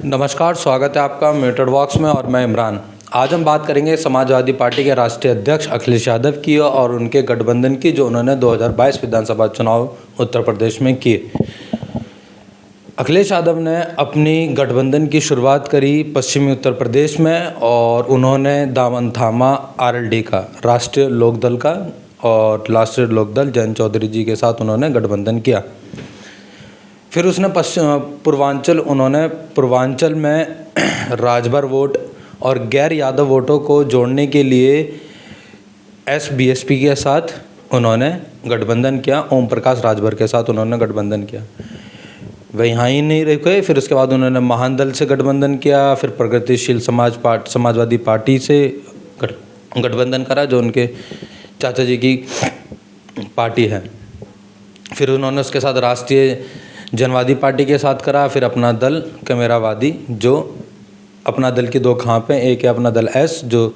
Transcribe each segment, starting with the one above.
नमस्कार, स्वागत है आपका म्यूटेड बॉक्स में और मैं इमरान। आज हम बात करेंगे समाजवादी पार्टी के राष्ट्रीय अध्यक्ष अखिलेश यादव की और उनके गठबंधन की, जो उन्होंने 2022 विधानसभा चुनाव उत्तर प्रदेश में किए। अखिलेश यादव ने अपनी गठबंधन की शुरुआत करी पश्चिमी उत्तर प्रदेश में और उन्होंने दामन थामा आरएलडी का, राष्ट्रीय लोकदल का, और राष्ट्रीय लोकदल जयंत चौधरी जी के साथ उन्होंने गठबंधन किया। फिर उसने पूर्वांचल में राजभर वोट और गैर यादव वोटों को जोड़ने के लिए एसबीएसपी के साथ उन्होंने गठबंधन किया। ओम प्रकाश राजभर के साथ उन्होंने गठबंधन किया। वह यहाँ ही नहीं रुके, फिर उसके बाद उन्होंने महान दल से गठबंधन किया। फिर प्रगतिशील समाजवादी पार्टी से गठबंधन करा, जो उनके चाचा जी की पार्टी है। फिर उन्होंने उसके साथ राष्ट्रीय जनवादी पार्टी के साथ करा। फिर अपना दल कैमरावादी, जो अपना दल की दो खाप हैं, एक है अपना दल एस, जो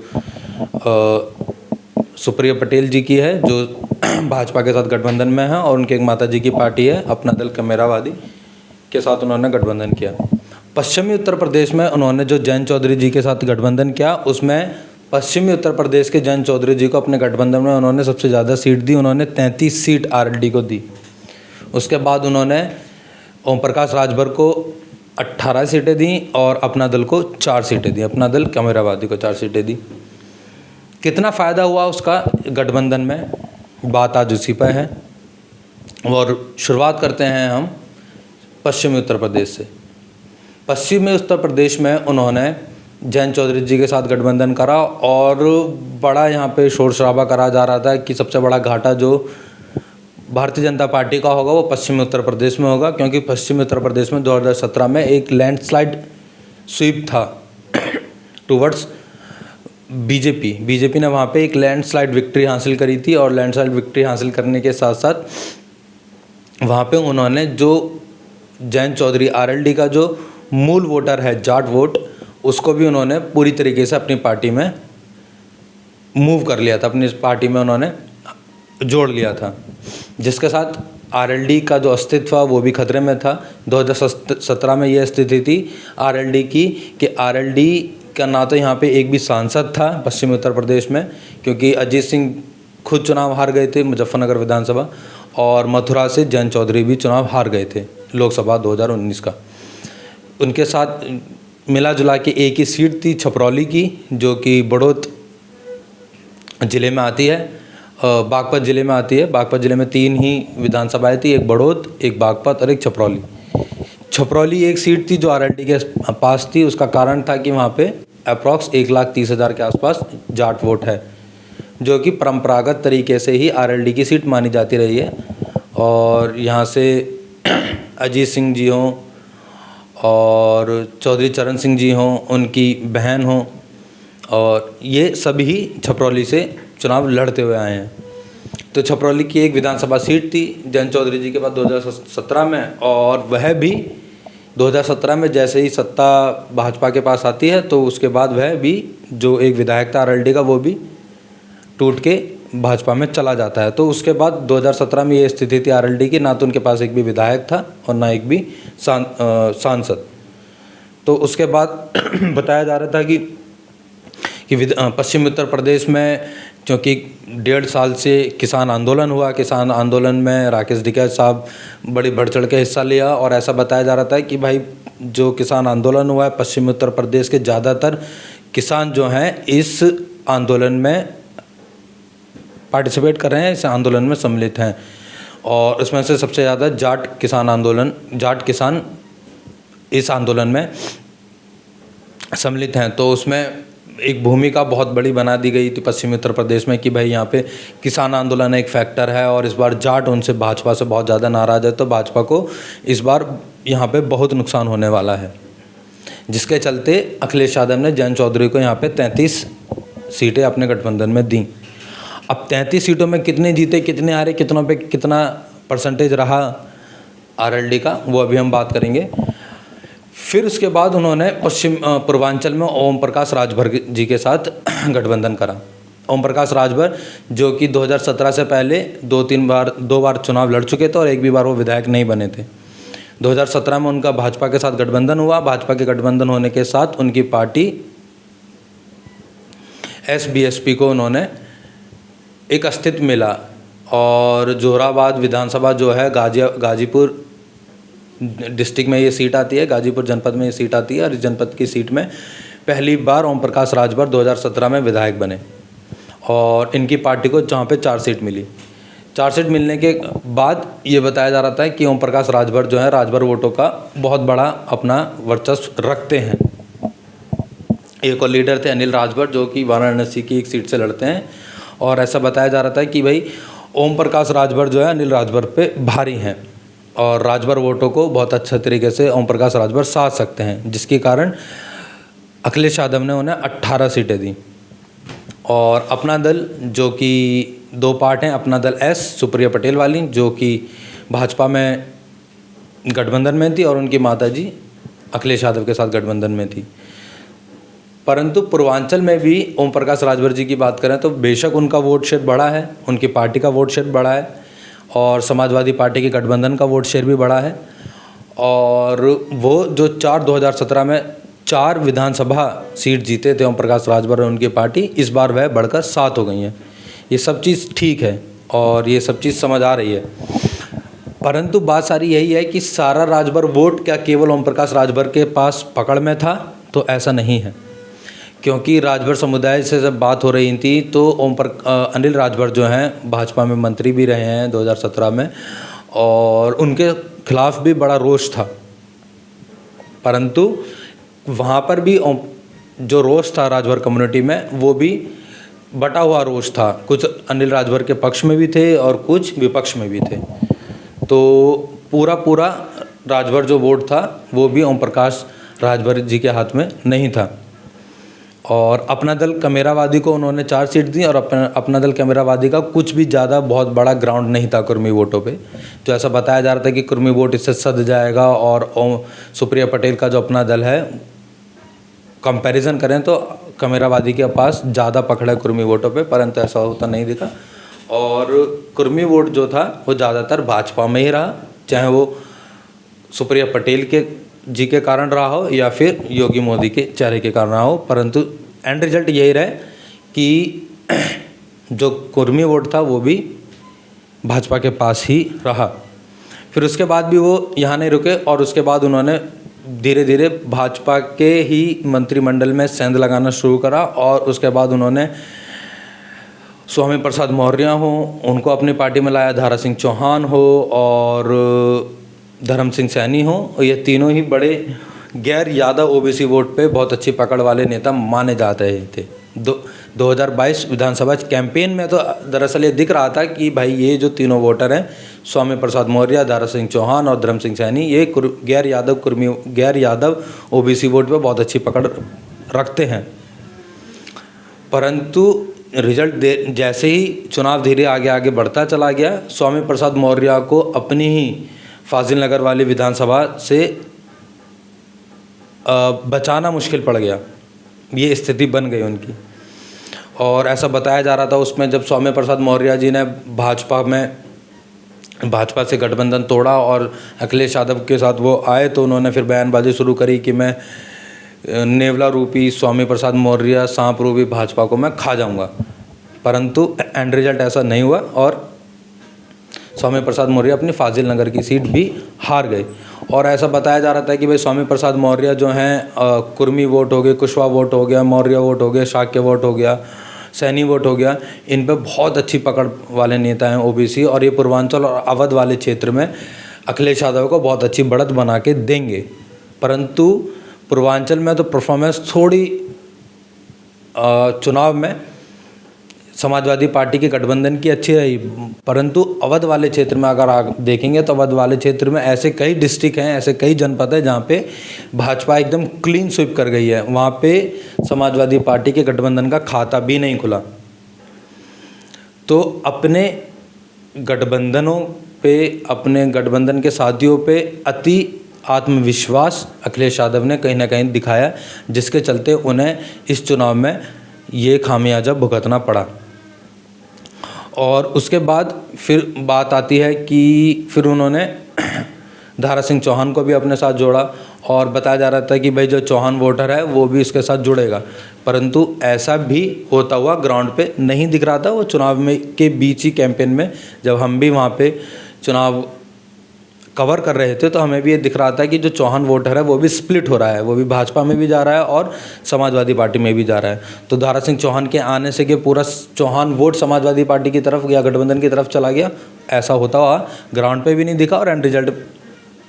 सुप्रिया पटेल जी की है, जो भाजपा के साथ गठबंधन में है, और उनके एक माता जी की पार्टी है अपना दल कैमरावादी, के साथ उन्होंने गठबंधन किया। पश्चिमी उत्तर प्रदेश में उन्होंने जो जयंत चौधरी जी के साथ गठबंधन किया, उसमें पश्चिमी उत्तर प्रदेश के जयंत चौधरी जी को अपने गठबंधन में उन्होंने सबसे ज़्यादा सीट दी। उन्होंने 33 सीट आरएलडी को दी। उसके बाद उन्होंने ओम प्रकाश राजभर को 18 सीटें दी और अपना दल को 4 सीटें दी। अपना दल कैमरावादी को 4 सीटें दी। कितना फ़ायदा हुआ उसका गठबंधन में, बात आज उसी पर है। और शुरुआत करते हैं हम पश्चिमी उत्तर प्रदेश से। पश्चिमी उत्तर प्रदेश में उन्होंने जयंत चौधरी जी के साथ गठबंधन करा और बड़ा यहाँ पे शोर शराबा करा जा रहा था कि सबसे बड़ा घाटा जो भारतीय जनता पार्टी का होगा वो पश्चिमी उत्तर प्रदेश में होगा, क्योंकि पश्चिमी उत्तर प्रदेश में 2017 में एक लैंडस्लाइड स्वीप था टूवर्ड्स बीजेपी ने वहाँ पे एक लैंडस्लाइड विक्ट्री हासिल करी थी। और लैंडस्लाइड विक्ट्री हासिल करने के साथ साथ वहाँ पे उन्होंने जो जयंत चौधरी आरएलडी का जो मूल वोटर है, जाट वोट, उसको भी उन्होंने पूरी तरीके से अपनी पार्टी में मूव कर लिया था, अपनी पार्टी में उन्होंने जोड़ लिया था, जिसके साथ आरएलडी का जो अस्तित्व वो भी खतरे में था। 2017 में ये स्थिति थी आरएलडी की कि आरएलडी का ना तो यहाँ पे एक भी सांसद था पश्चिमी उत्तर प्रदेश में, क्योंकि अजीत सिंह खुद चुनाव हार गए थे मुजफ्फरनगर विधानसभा, और मथुरा से जयंत चौधरी भी चुनाव हार गए थे लोकसभा 2019 का। उनके साथ मिला जुला के एक ही सीट थी छपरौली की, जो कि बड़ौद ज़िले में आती है, बागपत ज़िले में आती है। बागपत ज़िले में 3 ही विधानसभाएं थी, एक बड़ौद, एक बागपत और एक छपरौली। छपरौली एक सीट थी जो आरएलडी के पास थी। उसका कारण था कि वहाँ पे अप्रॉक्स 1,30,000 के आसपास जाट वोट है, जो कि परंपरागत तरीके से ही आरएलडी की सीट मानी जाती रही है। और यहाँ से अजीत सिंह जी हों और चौधरी चरण सिंह जी हों, उनकी बहन हों, और ये सभी छपरौली से चुनाव लड़ते हुए आए हैं। तो छपरौली की एक विधानसभा सीट थी जयंत चौधरी जी के बाद 2017 में, और वह भी 2017 में जैसे ही सत्ता भाजपा के पास आती है तो उसके बाद वह भी जो एक विधायक था आरएलडी का, वो भी टूट के भाजपा में चला जाता है। तो उसके बाद 2017 में ये स्थिति थी आरएलडी की, ना तो उनके पास एक भी विधायक था और ना एक भी सांसद। तो उसके बाद बताया जा रहा था कि पश्चिम उत्तर प्रदेश में, क्योंकि 1.5 साल से किसान आंदोलन हुआ, किसान आंदोलन में राकेश टिकैत साहब बड़ी बढ़ चढ़ के हिस्सा लिया, और ऐसा बताया जा रहा था कि भाई जो किसान आंदोलन हुआ है, पश्चिम उत्तर प्रदेश के ज़्यादातर किसान जो हैं इस आंदोलन में पार्टिसिपेट कर रहे हैं, इस आंदोलन में सम्मिलित हैं, और उसमें से सबसे ज़्यादा जाट किसान इस आंदोलन में सम्मिलित हैं। तो उसमें एक भूमिका बहुत बड़ी बना दी गई थी पश्चिमी उत्तर प्रदेश में कि भाई यहाँ पे किसान आंदोलन एक फैक्टर है, और इस बार जाट उनसे भाजपा से बहुत ज़्यादा नाराज़ है, तो भाजपा को इस बार यहाँ पे बहुत नुकसान होने वाला है, जिसके चलते अखिलेश यादव ने जयंत चौधरी को यहाँ पे 33 सीटें अपने गठबंधन में दी। अब 33 सीटों में कितने जीते, कितने हारे, कितनों पे कितना परसेंटेज रहा आरएलडी का, वो अभी हम बात करेंगे। फिर उसके बाद उन्होंने पूर्वांचल में ओम प्रकाश राजभर जी के साथ गठबंधन करा। ओम प्रकाश राजभर जो कि 2017 से पहले दो बार चुनाव लड़ चुके थे और एक भी बार वो विधायक नहीं बने थे। 2017 में उनका भाजपा के साथ गठबंधन हुआ। भाजपा के गठबंधन होने के साथ उनकी पार्टी SBSP को उन्होंने एक अस्तित्व मिला और जोराबाद विधानसभा जो है गाजीपुर डिस्ट्रिक्ट में ये सीट आती है, गाजीपुर जनपद में ये सीट आती है और इस जनपद की सीट में पहली बार ओम प्रकाश राजभर 2017 में विधायक बने और इनकी पार्टी को जहाँ पे 4 सीट मिली। 4 सीट मिलने के बाद ये बताया जा रहा था कि ओम प्रकाश राजभर जो है राजभर वोटों का बहुत बड़ा अपना वर्चस्व रखते हैं। एक और लीडर थे अनिल राजभर जो कि वाराणसी की एक सीट से लड़ते हैं और ऐसा बताया जा रहा था कि भाई ओम प्रकाश राजभर जो है अनिल राजभर पे भारी हैं और राजभर वोटों को बहुत अच्छे तरीके से ओम प्रकाश राजभर साध सकते हैं, जिसके कारण अखिलेश यादव ने उन्हें 18 सीटें दी। और अपना दल जो कि 2 पार्ट हैं, अपना दल S सुप्रिया पटेल वाली जो कि भाजपा में गठबंधन में थी और उनकी माताजी अखिलेश यादव के साथ गठबंधन में थी। परंतु पूर्वांचल में भी ओम प्रकाश राजभर जी की बात करें तो बेशक उनका वोट शेयर बड़ा है, उनकी पार्टी का वोट शेयर बड़ा है और समाजवादी पार्टी के गठबंधन का वोट शेयर भी बड़ा है। और वो जो 2017 में 4 विधानसभा सीट जीते थे ओम प्रकाश राजभर और उनकी पार्टी, इस बार वह बढ़कर 7 हो गई हैं। ये सब चीज़ ठीक है और ये सब चीज़ समझ आ रही है, परंतु बात सारी यही है कि सारा राजभर वोट क्या केवल ओम प्रकाश राजभर के पास पकड़ में था? तो ऐसा नहीं है, क्योंकि राजभर समुदाय से जब बात हो रही थी तो अनिल राजभर जो हैं भाजपा में मंत्री भी रहे हैं 2017 में और उनके खिलाफ भी बड़ा रोष था। परंतु वहाँ पर भी जो रोष था राजभर कम्युनिटी में वो भी बटा हुआ रोष था, कुछ अनिल राजभर के पक्ष में भी थे और कुछ विपक्ष में भी थे। तो पूरा राजभर जो वोट था वो भी ओम प्रकाश राजभर जी के हाथ में नहीं था। और अपना दल कमेरावादी को उन्होंने 4 सीट दी और अपना दल कमेरावादी का कुछ भी ज़्यादा बहुत बड़ा ग्राउंड नहीं था कुर्मी वोटों पे। तो ऐसा बताया जा रहा था कि कुर्मी वोट इससे सध जाएगा और सुप्रिया पटेल का जो अपना दल है कंपैरिजन करें तो कमेरावादी के पास ज़्यादा पकड़ है कुर्मी वोटों पे, परंतु ऐसा होता नहीं दिखा। और कुर्मी वोट जो था वो ज़्यादातर भाजपा में ही रहा, चाहे वो सुप्रिया पटेल के जी के कारण रहा हो या फिर योगी मोदी के चेहरे के कारण रहा हो, परंतु एंड रिजल्ट यही रहे कि जो कुर्मी वोट था वो भी भाजपा के पास ही रहा। फिर उसके बाद भी वो यहाँ नहीं रुके और उसके बाद उन्होंने धीरे धीरे भाजपा के ही मंत्रिमंडल में सेंध लगाना शुरू करा और उसके बाद उन्होंने स्वामी प्रसाद मौर्य हो उनको अपनी पार्टी में लाया, दारा सिंह चौहान हो और धर्म सिंह सैनी हो, और ये तीनों ही बड़े गैर यादव ओबीसी वोट पे बहुत अच्छी पकड़ वाले नेता माने जाते थे। 2022 विधानसभा कैंपेन में तो दरअसल ये दिख रहा था कि भाई ये जो तीनों वोटर हैं स्वामी प्रसाद मौर्य, दारा सिंह चौहान और धर्म सिंह सैनी, ये गैर यादव ओबीसी वोट पे बहुत अच्छी पकड़ रखते हैं। परंतु रिजल्ट जैसे ही चुनाव धीरे आगे बढ़ता चला गया, स्वामी प्रसाद मौर्य को अपनी ही फाजिल नगर वाली विधानसभा से बचाना मुश्किल पड़ गया, ये स्थिति बन गई उनकी। और ऐसा बताया जा रहा था उसमें जब स्वामी प्रसाद मौर्य जी ने भाजपा से गठबंधन तोड़ा और अखिलेश यादव के साथ वो आए तो उन्होंने फिर बयानबाजी शुरू करी कि मैं नेवला रूपी स्वामी प्रसाद मौर्य सांप रूपी भाजपा को मैं खा जाऊंगा। परंतु एंड रिजल्ट ऐसा नहीं हुआ और स्वामी प्रसाद मौर्य अपनी फाजिल नगर की सीट भी हार गए। और ऐसा बताया जा रहा था कि भाई स्वामी प्रसाद मौर्य जो हैं कुर्मी वोट हो गए, कुशवाहा वोट हो गया, मौर्य वोट हो गया, शाक्य वोट हो गया, सैनी वोट हो गया, इन पे बहुत अच्छी पकड़ वाले नेता हैं ओबीसी और ये पूर्वांचल और अवध वाले क्षेत्र में अखिलेश यादव को बहुत अच्छी बढ़त बना के देंगे। परंतु पूर्वांचल में तो परफॉर्मेंस थोड़ी चुनाव में समाजवादी पार्टी के गठबंधन की अच्छी रही, परंतु अवध वाले क्षेत्र में अगर आप देखेंगे तो अवध वाले क्षेत्र में ऐसे कई डिस्ट्रिक्ट हैं, ऐसे कई जनपद हैं जहाँ पे भाजपा एकदम क्लीन स्वीप कर गई है, वहाँ पे समाजवादी पार्टी के गठबंधन का खाता भी नहीं खुला। तो अपने गठबंधनों पे, अपने गठबंधन के साथियों पे अति आत्मविश्वास अखिलेश यादव ने कहीं ना कहीं दिखाया, जिसके चलते उन्हें इस चुनाव में ये खामियाजा भुगतना पड़ा। और उसके बाद फिर बात आती है कि फिर उन्होंने दारा सिंह चौहान को भी अपने साथ जोड़ा और बताया जा रहा था कि भाई जो चौहान वोटर है वो भी इसके साथ जुड़ेगा, परंतु ऐसा भी होता हुआ ग्राउंड पे नहीं दिख रहा था। वो चुनाव में के बीच ही कैंपेन में जब हम भी वहाँ पे चुनाव कवर कर रहे थे तो हमें भी ये दिख रहा था कि जो चौहान वोटर है वो भी स्प्लिट हो रहा है, वो भी भाजपा में भी जा रहा है और समाजवादी पार्टी में भी जा रहा है। तो दारा सिंह चौहान के आने से कि पूरा चौहान वोट समाजवादी पार्टी की तरफ या गठबंधन की तरफ चला गया, ऐसा होता हुआ ग्राउंड पे भी नहीं दिखा और एंड रिजल्ट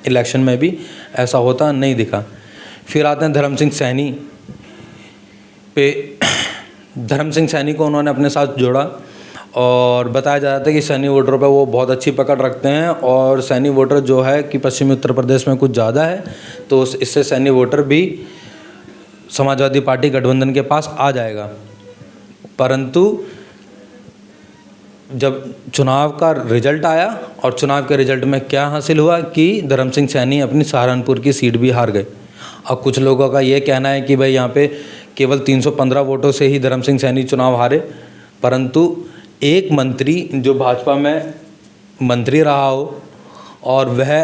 इलेक्शन में भी ऐसा होता नहीं दिखा। फिर आते हैं धर्म सिंह सैनी पे। धर्म सिंह सैनी को उन्होंने अपने साथ जोड़ा और बताया जा रहा था कि सैनी वोटरों पे वो बहुत अच्छी पकड़ रखते हैं और सैनी वोटर जो है कि पश्चिमी उत्तर प्रदेश में कुछ ज़्यादा है, तो इससे सैनी वोटर भी समाजवादी पार्टी गठबंधन के पास आ जाएगा। परंतु जब चुनाव का रिजल्ट आया और चुनाव के रिजल्ट में क्या हासिल हुआ कि धर्म सिंह सैनी अपनी सहारनपुर की सीट भी हार गए। अब कुछ लोगों का ये कहना है कि भाई यहाँ पे केवल 315 वोटों से ही धर्म सिंह सैनी चुनाव हारे, परंतु एक मंत्री जो भाजपा में मंत्री रहा हो और वह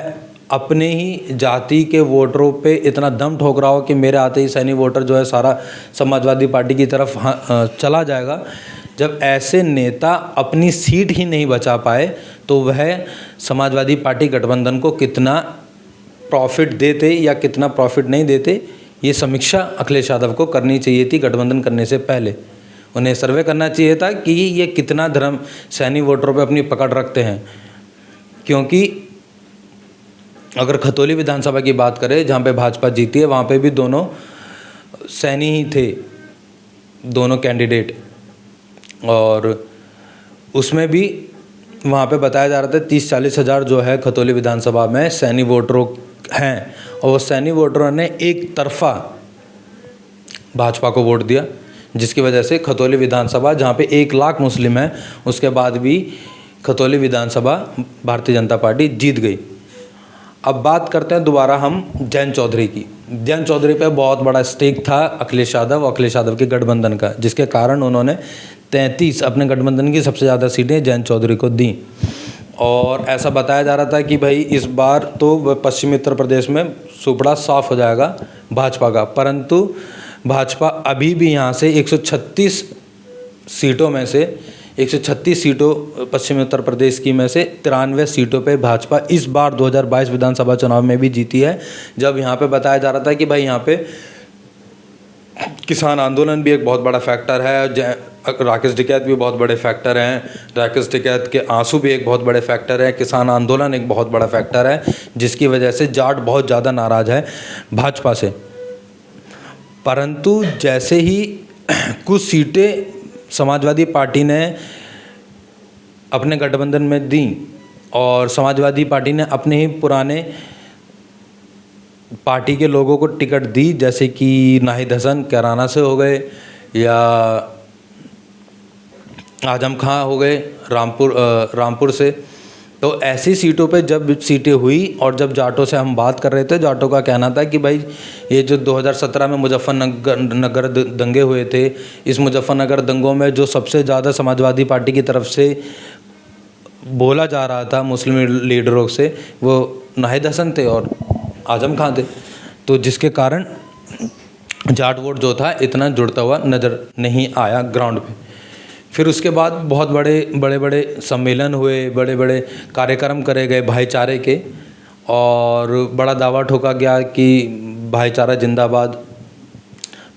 अपने ही जाति के वोटरों पे इतना दम ठोक रहा हो कि मेरे आते ही सैनी वोटर जो है सारा समाजवादी पार्टी की तरफ चला जाएगा, जब ऐसे नेता अपनी सीट ही नहीं बचा पाए तो वह समाजवादी पार्टी गठबंधन को कितना प्रॉफिट देते या कितना प्रॉफिट नहीं देते, ये समीक्षा अखिलेश यादव को करनी चाहिए थी। गठबंधन करने से पहले उन्हें सर्वे करना चाहिए था कि ये कितना धर्म सैनी वोटरों पे अपनी पकड़ रखते हैं, क्योंकि अगर खतौली विधानसभा की बात करें जहाँ पे भाजपा जीती है वहाँ पे भी दोनों सैनी ही थे, दोनों कैंडिडेट, और उसमें भी वहाँ पे बताया जा रहा था 30-40 हज़ार जो है खतौली विधानसभा में सैनी वोटरों हैं और वो सैनी वोटरों ने एक तरफा भाजपा को वोट दिया, जिसकी वजह से खतौली विधानसभा जहाँ पे 1 लाख मुस्लिम हैं उसके बाद भी खतौली विधानसभा भारतीय जनता पार्टी जीत गई। अब बात करते हैं दोबारा हम जयंत चौधरी की। जयंत चौधरी पे बहुत बड़ा स्टेक था अखिलेश यादव के गठबंधन का, जिसके कारण उन्होंने 33 अपने गठबंधन की सबसे ज़्यादा सीटें जयंत चौधरी को दी और ऐसा बताया जा रहा था कि भाई इस बार तो पश्चिमी उत्तर प्रदेश में सुपड़ा साफ हो जाएगा भाजपा का, परंतु भाजपा अभी भी यहाँ से 136 सीटों में से 136 सीटों पश्चिमी उत्तर प्रदेश की में से 93 सीटों पे भाजपा इस बार 2022 विधानसभा चुनाव में भी जीती है। जब यहाँ पे बताया जा रहा था कि भाई यहाँ पे किसान आंदोलन भी एक बहुत बड़ा फैक्टर है, राकेश टिकैत भी बहुत बड़े फैक्टर हैं, राकेश टिकैत के आंसू भी एक बहुत बड़े फैक्टर है, किसान आंदोलन एक बहुत बड़ा फैक्टर है, जिसकी वजह से जाट बहुत ज़्यादा नाराज़ है भाजपा से। परंतु जैसे ही कुछ सीटें समाजवादी पार्टी ने अपने गठबंधन में दी और समाजवादी पार्टी ने अपने ही पुराने पार्टी के लोगों को टिकट दी, जैसे कि नाहिद हसन कैराना से हो गए या आजम खां हो गए रामपुर से, तो ऐसी सीटों पे जब सीटें हुई और जब जाटों से हम बात कर रहे थे, जाटों का कहना था कि भाई ये जो 2017 में मुजफ्फरनगर दंगे हुए थे, इस मुजफ्फरनगर दंगों में जो सबसे ज़्यादा समाजवादी पार्टी की तरफ से बोला जा रहा था मुस्लिम लीडरों से, वो नाहिद हसन थे और आजम खां थे, तो जिसके कारण जाट वोट जो था इतना जुड़ता हुआ नज़र नहीं आया ग्राउंड पे। फिर उसके बाद बहुत बड़े सम्मेलन हुए, बड़े बड़े कार्यक्रम करे गए भाईचारे के और बड़ा दावा ठोका गया कि भाईचारा जिंदाबाद,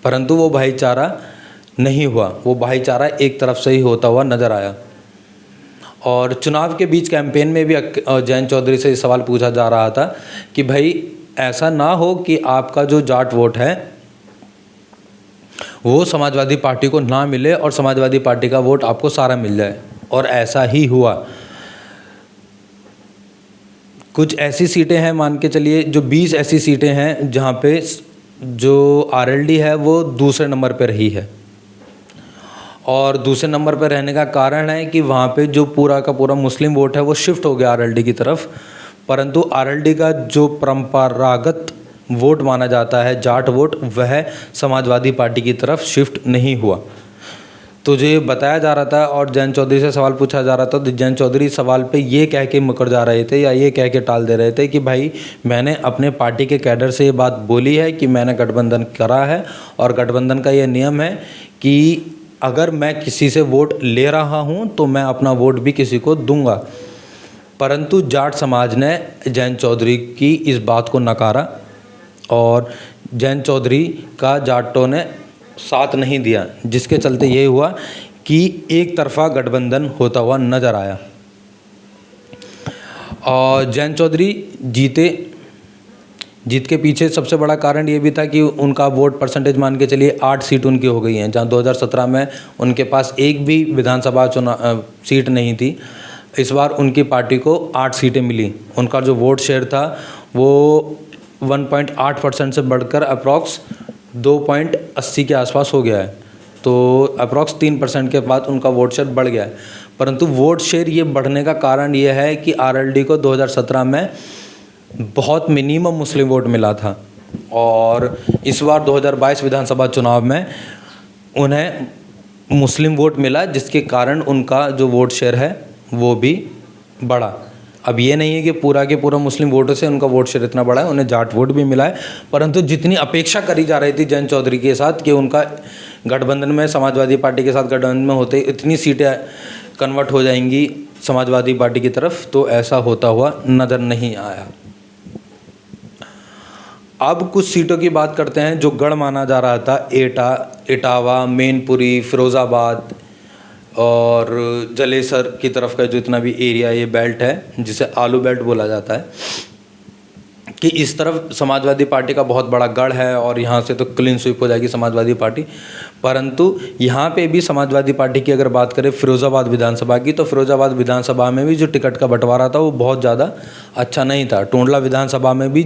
परंतु वो भाईचारा नहीं हुआ, वो भाईचारा एक तरफ से ही होता हुआ नज़र आया। और चुनाव के बीच कैंपेन में भी जयंत चौधरी से सवाल पूछा जा रहा था कि भाई ऐसा ना हो कि आपका जो जाट वोट है वो समाजवादी पार्टी को ना मिले और समाजवादी पार्टी का वोट आपको सारा मिल जाए, और ऐसा ही हुआ। कुछ ऐसी सीटें हैं, मान के चलिए जो 20 ऐसी सीटें हैं जहाँ पे जो आरएलडी है वो दूसरे नंबर पे रही है, और दूसरे नंबर पे रहने का कारण है कि वहाँ पे जो पूरा का पूरा मुस्लिम वोट है वो शिफ्ट हो गया आरएलडी की तरफ, परंतु आरएलडी का जो परंपरागत वोट माना जाता है जाट वोट, वह समाजवादी पार्टी की तरफ शिफ्ट नहीं हुआ। तो जो ये बताया जा रहा था और जयंत चौधरी से सवाल पूछा जा रहा था, तो जयंत चौधरी सवाल पे ये कह के मुकर जा रहे थे या ये कह के टाल दे रहे थे कि भाई मैंने अपने पार्टी के कैडर से ये बात बोली है कि मैंने गठबंधन करा है और गठबंधन का ये नियम है कि अगर मैं किसी से वोट ले रहा हूँ तो मैं अपना वोट भी किसी को दूंगा। परंतु जाट समाज ने जयंत चौधरी की इस बात को नकारा और जयंत चौधरी का जाटों ने साथ नहीं दिया, जिसके चलते ये हुआ कि एक तरफा गठबंधन होता हुआ नजर आया। और जयंत चौधरी जीत के पीछे सबसे बड़ा कारण ये भी था कि उनका वोट परसेंटेज मान के चलिए 8 सीट उनकी हो गई हैं, जहाँ 2017 में उनके पास एक भी विधानसभा सीट नहीं थी। इस बार उनकी पार्टी को 8 सीटें मिली। उनका जो वोट शेयर था वो 1.8% से बढ़कर अप्रॉक्स 2.80 के आसपास हो गया है। तो अप्रॉक्स 3% के बाद उनका वोट शेयर बढ़ गया है। परंतु वोट शेयर ये बढ़ने का कारण ये है कि आरएलडी को 2017 में बहुत मिनिमम मुस्लिम वोट मिला था और इस बार 2022 विधानसभा चुनाव में उन्हें मुस्लिम वोट मिला, जिसके कारण उनका जो वोट शेयर है वो भी बढ़ा। अब ये नहीं है कि पूरा के पूरा मुस्लिम वोटों से उनका वोट शेयर इतना बड़ा है, उन्हें जाट वोट भी मिला है। परंतु जितनी अपेक्षा करी जा रही थी जयंत चौधरी के साथ कि उनका गठबंधन में समाजवादी पार्टी के साथ गठबंधन में होते इतनी सीटें कन्वर्ट हो जाएंगी समाजवादी पार्टी की तरफ, तो ऐसा होता हुआ नज़र नहीं आया। अब कुछ सीटों की बात करते हैं जो गढ़ माना जा रहा था। इटावा, मैनपुरी, फिरोज़ाबाद और जलेसर की तरफ का जितना भी एरिया, ये बेल्ट है जिसे आलू बेल्ट बोला जाता है, कि इस तरफ समाजवादी पार्टी का बहुत बड़ा गढ़ है और यहाँ से तो क्लीन स्वीप हो जाएगी समाजवादी पार्टी। परंतु यहाँ पे भी समाजवादी पार्टी की अगर बात करें फिरोज़ाबाद विधानसभा की, तो फिरोज़ाबाद विधानसभा में भी जो टिकट का बंटवारा था वो बहुत ज़्यादा अच्छा नहीं था। टोंडला विधानसभा में भी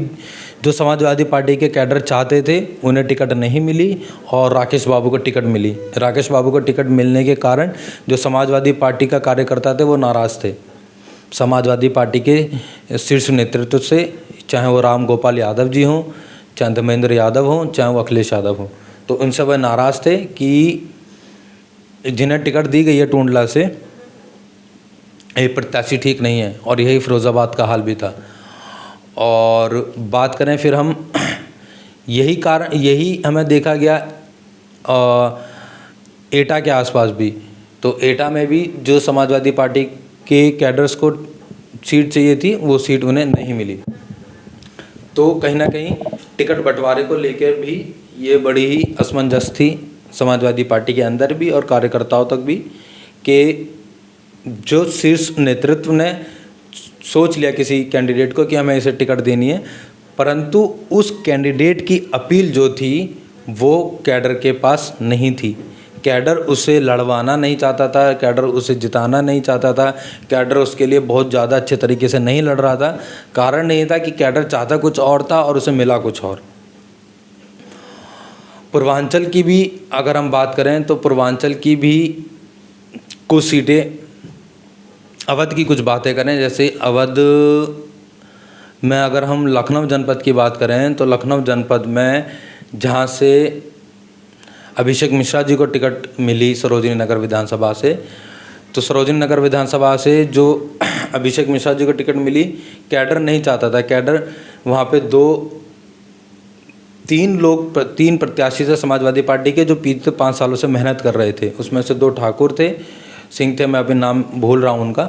जो समाजवादी पार्टी के कैडर चाहते थे उन्हें टिकट नहीं मिली और राकेश बाबू को टिकट मिली। राकेश बाबू को टिकट मिलने के कारण जो समाजवादी पार्टी का कार्यकर्ता थे वो नाराज़ थे समाजवादी पार्टी के शीर्ष नेतृत्व से, चाहे वो राम गोपाल यादव जी हों, चाहे धर्मेंद्र यादव हों, चाहे वो अखिलेश यादव हों। तो उनसे वह नाराज़ थे कि जिन्हें टिकट दी गई है टोंडला से, ये प्रत्याशी ठीक नहीं है। और यही फिरोज़ाबाद का हाल भी था। और बात करें फिर हम यही हमें देखा गया एटा के आसपास भी। तो एटा में भी जो समाजवादी पार्टी के कैडर्स को सीट चाहिए थी वो सीट उन्हें नहीं मिली। तो कहीं ना कहीं टिकट बंटवारे को लेकर भी ये बड़ी ही असमंजस थी समाजवादी पार्टी के अंदर भी और कार्यकर्ताओं तक भी, कि जो शीर्ष नेतृत्व ने सोच लिया किसी कैंडिडेट को कि हमें इसे टिकट देनी है, परंतु उस कैंडिडेट की अपील जो थी वो कैडर के पास नहीं थी। कैडर उसे लड़वाना नहीं चाहता था, कैडर उसे जिताना नहीं चाहता था, कैडर उसके लिए बहुत ज़्यादा अच्छे तरीके से नहीं लड़ रहा था। कारण ये था कि कैडर चाहता कुछ और था और उसे मिला कुछ और। पूर्वांचल की भी अगर हम बात करें तो पूर्वांचल की भी कुछ सीटें, अवध की कुछ बातें करें, जैसे अवध में अगर हम लखनऊ जनपद की बात करें तो लखनऊ जनपद में जहाँ से अभिषेक मिश्रा जी को टिकट मिली सरोजिनी नगर विधानसभा से, तो सरोजिनी नगर विधानसभा से जो अभिषेक मिश्रा जी को टिकट मिली, कैडर नहीं चाहता था। कैडर वहाँ पे तीन प्रत्याशी थे समाजवादी पार्टी के जो पिछले 5 सालों से मेहनत कर रहे थे। उसमें से 2 ठाकुर थे, सिंह थे, मैं अभी नाम भूल रहा हूँ उनका।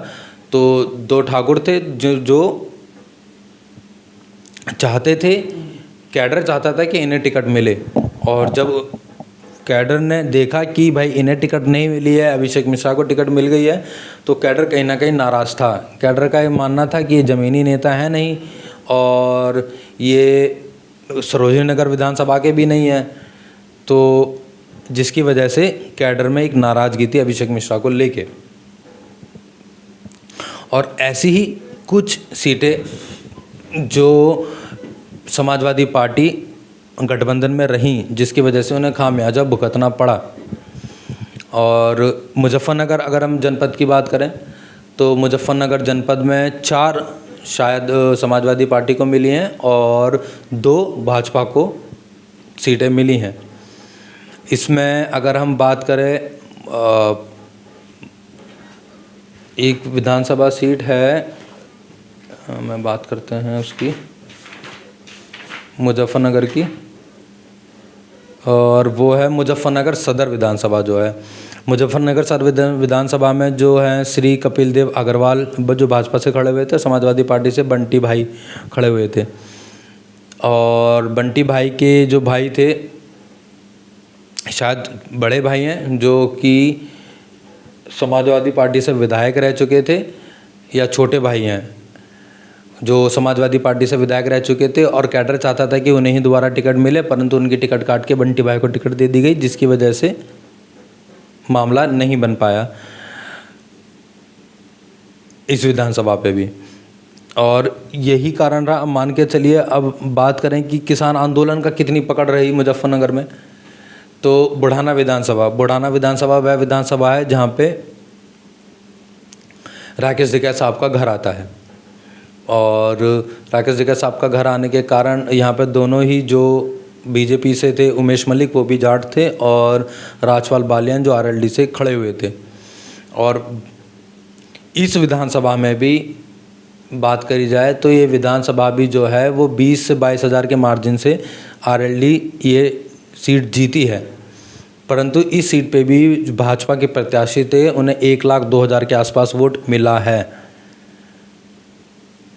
तो 2 ठाकुर थे जो चाहते थे, कैडर चाहता था कि इन्हें टिकट मिले। और जब कैडर ने देखा कि भाई इन्हें टिकट नहीं मिली है, अभिषेक मिश्रा को टिकट मिल गई है, तो कैडर कहीं ना कहीं नाराज़ था। कैडर का ये मानना था कि ये ज़मीनी नेता है नहीं और ये सरोजिनी नगर विधानसभा के भी नहीं है, तो जिसकी वजह से कैडर में एक नाराज़गी थी अभिषेक मिश्रा को लेके। और ऐसी ही कुछ सीटें जो समाजवादी पार्टी गठबंधन में रहीं, जिसकी वजह से उन्हें खामियाजा भुगतना पड़ा। और मुजफ्फरनगर अगर हम जनपद की बात करें तो मुजफ्फरनगर जनपद में 4 शायद समाजवादी पार्टी को मिली हैं और 2 भाजपा को सीटें मिली हैं। इसमें अगर हम बात करें एक विधानसभा सीट है, मैं बात करते हैं उसकी, मुजफ्फरनगर की, और वो है मुजफ्फरनगर सदर विधानसभा जो है। मुजफ्फरनगर सदर विधानसभा में जो है श्री कपिल देव अग्रवाल जो भाजपा से खड़े हुए थे, समाजवादी पार्टी से बंटी भाई खड़े हुए थे। और बंटी भाई के जो भाई थे, शायद बड़े भाई हैं, जो कि समाजवादी पार्टी से विधायक रह चुके थे, या छोटे भाई हैं जो समाजवादी पार्टी से विधायक रह चुके थे, और कैडर चाहता था कि उन्हें ही दोबारा टिकट मिले, परंतु उनकी टिकट काट के बंटी भाई को टिकट दे दी गई, जिसकी वजह से मामला नहीं बन पाया इस विधानसभा पे भी। और यही कारण रहा। मान के चलिए, अब बात करें कि किसान आंदोलन का कितनी पकड़ रही मुजफ्फरनगर में, तो बुढ़ाना विधानसभा वह विधानसभा है जहाँ पे राकेश टिकैत साहब का घर आता है। और राकेश टिकैत साहब का घर आने के कारण यहाँ पे दोनों ही जो बीजेपी से थे, उमेश मलिक वो भी जाट थे, और राजपाल बालियान जो आरएलडी से खड़े हुए थे। और इस विधानसभा में भी बात करी जाए तो ये विधानसभा भी जो है वो 20 से 22 हज़ार के मार्जिन से आरएलडी ये सीट जीती है। परंतु इस सीट पे भी भाजपा के प्रत्याशी थे, उन्हें 1,02,000 के आसपास वोट मिला है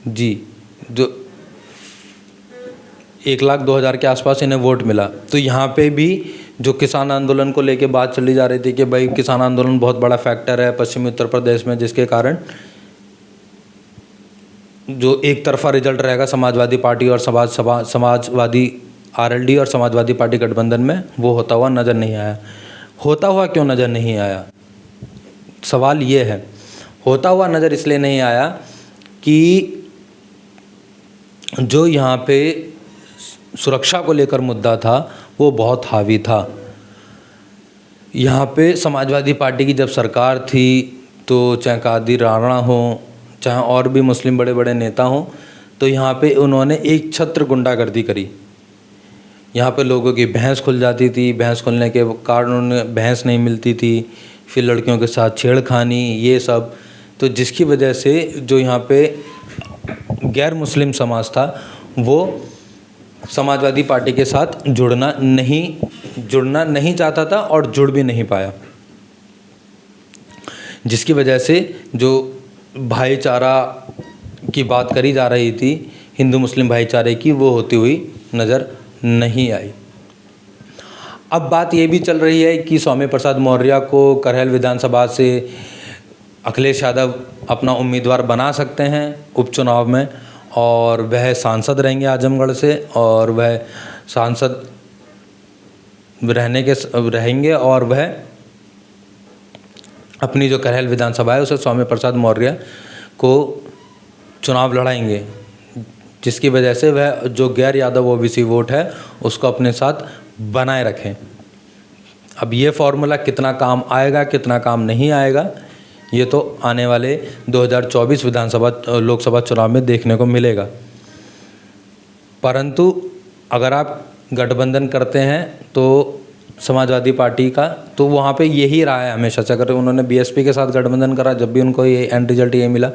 जी, जो 1,02,000 के आसपास इन्हें वोट मिला। तो यहाँ पे भी जो किसान आंदोलन को लेके बात चली जा रही थी कि भाई किसान आंदोलन बहुत बड़ा फैक्टर है पश्चिमी उत्तर प्रदेश में, जिसके कारण जो एक तरफा रिजल्ट रहेगा समाजवादी पार्टी और समाजवादी आरएलडी और समाजवादी पार्टी गठबंधन में, वो होता हुआ नज़र नहीं आया। होता हुआ क्यों नज़र नहीं आया, सवाल ये है। होता हुआ नज़र इसलिए नहीं आया कि जो यहाँ पे सुरक्षा को लेकर मुद्दा था वो बहुत हावी था। यहाँ पे समाजवादी पार्टी की जब सरकार थी, तो चाहे कादिर राणा हो, चाहे और भी मुस्लिम बड़े बड़े नेता हों, तो यहाँ पे उन्होंने एक छत्र गुंडागर्दी करी। यहाँ पे लोगों की भैंस खुल जाती थी, भैंस खुलने के कारण उन्हें भैंस नहीं मिलती थी, फिर लड़कियों के साथ छेड़खानी, ये सब। तो जिसकी वजह से जो यहाँ पे गैर मुस्लिम समाज था वो समाजवादी पार्टी के साथ जुड़ना नहीं चाहता था और जुड़ भी नहीं पाया, जिसकी वजह से जो भाईचारा की बात करी जा रही थी, हिंदू मुस्लिम भाईचारे की, वो होती हुई नज़र नहीं आई। अब बात ये भी चल रही है कि सौम्य प्रसाद मौर्य को करहल विधानसभा से अखिलेश यादव अपना उम्मीदवार बना सकते हैं उपचुनाव में, और वह सांसद रहेंगे आजमगढ़ से, और वह सांसद रहेंगे और वह अपनी जो करहल विधानसभा है उसे सौम्य प्रसाद मौर्य को चुनाव लड़ाएंगे, जिसकी वजह से वह जो गैर यादव ओबीसी वोट है उसको अपने साथ बनाए रखें। अब ये फॉर्मूला कितना काम आएगा कितना काम नहीं आएगा, ये तो आने वाले 2024 लोकसभा चुनाव में देखने को मिलेगा। परंतु अगर आप गठबंधन करते हैं तो समाजवादी पार्टी का, तो वहाँ पे यही रहा है हमेशा से। अगर उन्होंने बीएसपी के साथ गठबंधन करा, जब भी उनको ये एंड रिजल्ट ये मिला,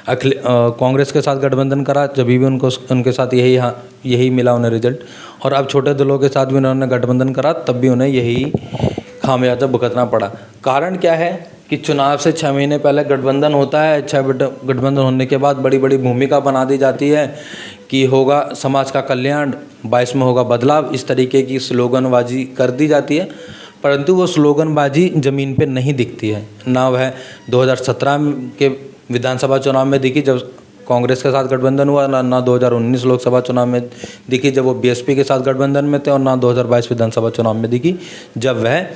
कांग्रेस के साथ गठबंधन करा, जब भी उनके साथ यही मिला उन्हें रिजल्ट, और अब छोटे दलों के साथ भी उन्होंने गठबंधन करा, तब भी उन्हें यही खामियाजा भुगतना पड़ा। कारण क्या है कि चुनाव से 6 महीने पहले गठबंधन होता है। गठबंधन होने के बाद बड़ी बड़ी भूमिका बना दी जाती है कि होगा समाज का कल्याण, 22 में होगा बदलाव, इस तरीके की स्लोगनबाजी कर दी जाती है। परंतु वो स्लोगनबाजी ज़मीन पे नहीं दिखती है। ना वह 2017 के विधानसभा चुनाव में दिखी जब कांग्रेस के साथ गठबंधन हुआ, ना 2019 लोकसभा चुनाव में दिखी जब वो बीएसपी के साथ गठबंधन में थे, और ना 2022 विधानसभा चुनाव में दिखी जब वह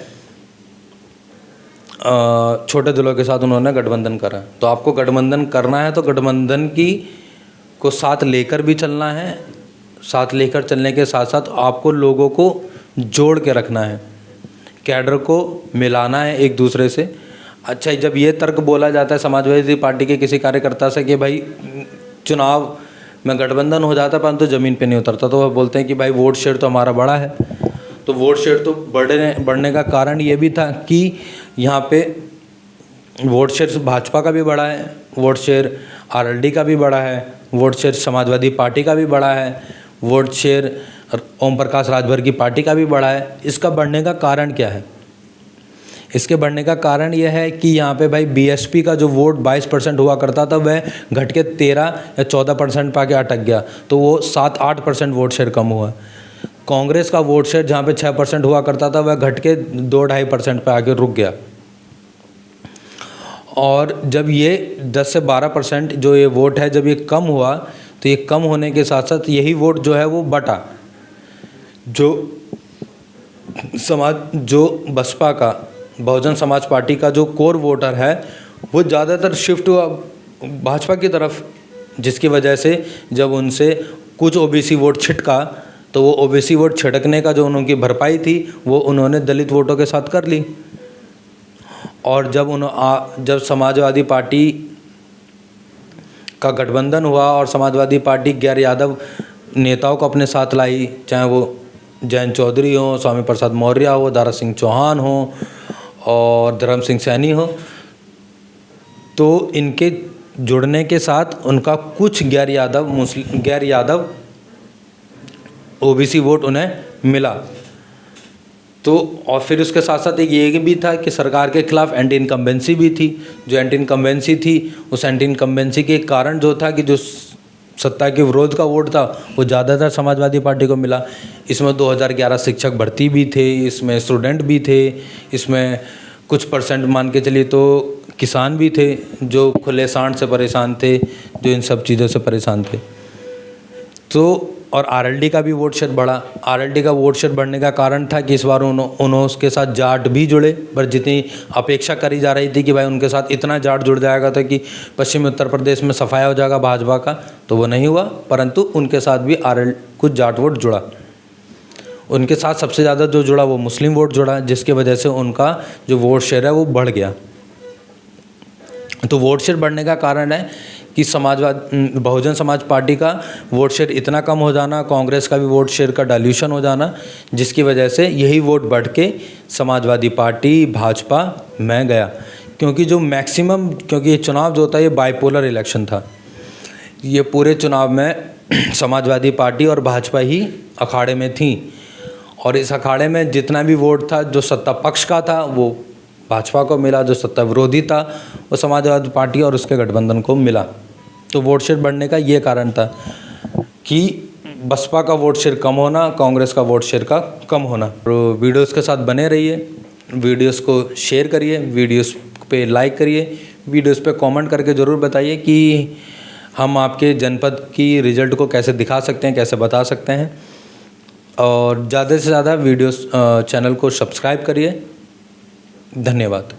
छोटे दलों के साथ उन्होंने गठबंधन करा। तो आपको गठबंधन करना है तो गठबंधन को साथ लेकर भी चलना है, साथ लेकर चलने के साथ साथ आपको लोगों को जोड़ के रखना है, कैडर को मिलाना है एक दूसरे से। अच्छा, जब ये तर्क बोला जाता है समाजवादी पार्टी के किसी कार्यकर्ता से कि भाई चुनाव में गठबंधन हो जाता परंतु ज़मीन पे नहीं उतरता, तो वह बोलते हैं कि भाई वोट शेयर तो हमारा बड़ा है। तो वोट शेयर तो बढ़ने का कारण ये भी था कि यहाँ पे वोट शेयर भाजपा का भी बढ़ा है, वोट शेयर आरएलडी का भी बढ़ा है, वोट शेयर समाजवादी पार्टी का भी बढ़ा है, वोट शेयर ओम प्रकाश राजभर की पार्टी का भी बढ़ा है। इसका बढ़ने का कारण क्या है? इसके बढ़ने का कारण यह है कि यहाँ पे भाई बीएसपी का जो वोट 22% हुआ करता था वह घट के 13 या 14% पे आके अटक गया, तो वो 7-8% वोट शेयर कम हुआ। कांग्रेस का वोट शेयर जहाँ पे 6% हुआ करता था वह घट के 2-2.5% पे आके रुक गया। और जब ये 10 से 12% जो ये वोट है जब ये कम हुआ, तो ये कम होने के साथ साथ यही वोट जो है वो बटा। जो बसपा का, बहुजन समाज पार्टी का जो कोर वोटर है वो ज़्यादातर शिफ्ट हुआ भाजपा की तरफ, जिसकी वजह से जब उनसे कुछ ओबीसी वोट छिटका तो वो ओबीसी वोट छिटकने का जो उनकी भरपाई थी वो उन्होंने दलित वोटों के साथ कर ली। और जब समाजवादी पार्टी का गठबंधन हुआ और समाजवादी पार्टी गैर यादव नेताओं को अपने साथ लाई, चाहे वो जयंत चौधरी हो, स्वामी प्रसाद मौर्य हो, दारा सिंह चौहान हो और धर्म सिंह सैनी हो, तो इनके जुड़ने के साथ उनका कुछ गैर यादव ओबीसी वोट उन्हें मिला। तो और फिर उसके साथ साथ एक ये भी था कि सरकार के खिलाफ एंटी इनकम्बेंसी भी थी। जो एंटी इनकम्बेंसी थी, उस एंटी इनकम्बेंसी के कारण जो था कि जो सत्ता के विरोध का वोट था वो ज़्यादातर समाजवादी पार्टी को मिला। इसमें 2011 शिक्षक भर्ती भी थे, इसमें स्टूडेंट भी थे, इसमें कुछ परसेंट मान के चलिए तो किसान भी थे जो खुले सांड से परेशान थे, जो इन सब चीज़ों से परेशान थे। तो और आरएलडी का भी वोट शेयर बढ़ा। आरएलडी का वोट शेयर बढ़ने का कारण था कि इस बार उन्होंने उसके साथ जाट भी जुड़े, पर जितनी अपेक्षा करी जा रही थी कि भाई उनके साथ इतना जाट जुड़ जाएगा था कि पश्चिमी उत्तर प्रदेश में सफाया हो जाएगा भाजपा का, तो वो नहीं हुआ। परंतु उनके साथ भी कुछ जाट वोट जुड़ा। उनके साथ सबसे ज़्यादा जो जुड़ा वो मुस्लिम वोट जुड़ा, जिसकी वजह से उनका जो वोट शेयर है वो बढ़ गया। तो वोट शेयर बढ़ने का कारण है कि बहुजन समाज पार्टी का वोट शेयर इतना कम हो जाना, कांग्रेस का भी वोट शेयर का डाइल्यूशन हो जाना, जिसकी वजह से यही वोट बढ़ के समाजवादी पार्टी भाजपा में गया। क्योंकि ये चुनाव जो होता है ये बाइपोलर इलेक्शन था। ये पूरे चुनाव में समाजवादी पार्टी और भाजपा ही अखाड़े में थी, और इस अखाड़े में जितना भी वोट था जो सत्ता पक्ष का था वो भाजपा को मिला, जो सत्ता विरोधी था वो समाजवादी पार्टी और उसके गठबंधन को मिला। तो वोट शेयर बढ़ने का ये कारण था कि बसपा का वोट शेयर कम होना, कांग्रेस का वोट शेयर का कम होना। तो वीडियोस के साथ बने रहिए, वीडियोस को शेयर करिए, वीडियोस पे लाइक करिए, वीडियोस पे कमेंट करके ज़रूर बताइए कि हम आपके जनपद की रिज़ल्ट को कैसे दिखा सकते हैं, कैसे बता सकते हैं। और ज़्यादा से ज़्यादा चैनल को सब्सक्राइब करिए। धन्यवाद।